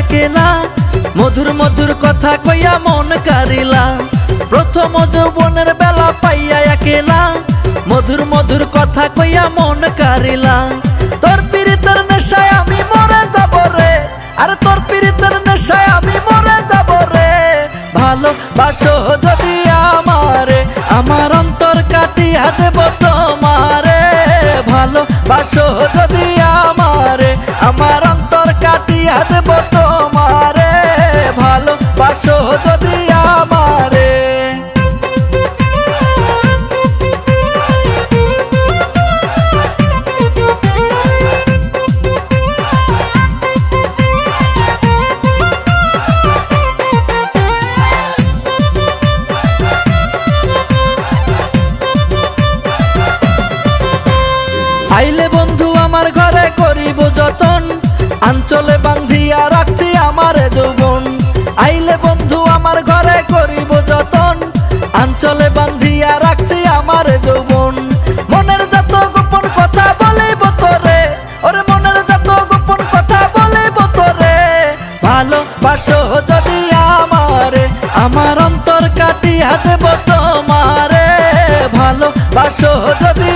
একেলা, মধুর মধুর কথা কইয়া মন কারিলা। প্রথম যৌবনের বেলা পাইয়া একেলা, মধুর মধুর কথা কইয়া মন কারিলা। তোর পীড়িতের নেশায় আমি মরে যাব রে, আরে তোর পীড়িতের নেশায় আমি মরে যাব রে। ভালোবাসো যদি আমারে, আমার অন্তর কাটিয়া দেব তোমারে। ভালোবাসো যদি আমারে, আমার অন্তর কাটিয়া দেব তোমারে। ভালোবাসো যদি আমারে। আইলে বন্ধু আমার ঘরে করিব যতন, আঞ্চলে বান্ধিয়া রাখছি আমার যৌবন। আইলে বন্ধু আমার ঘরে করিব যতন, আঞ্চলে বান্ধিয়া রাখছি আমার যৌবন। মনের যত গোপন কথা বলিব তোরে, ওরে মনের যত গোপন কথা বলিব তোরে। ভালোবাসো যদি আমারে, আমার অন্তর কাটিয়া দেব তোমারে। ভালোবাসো যদি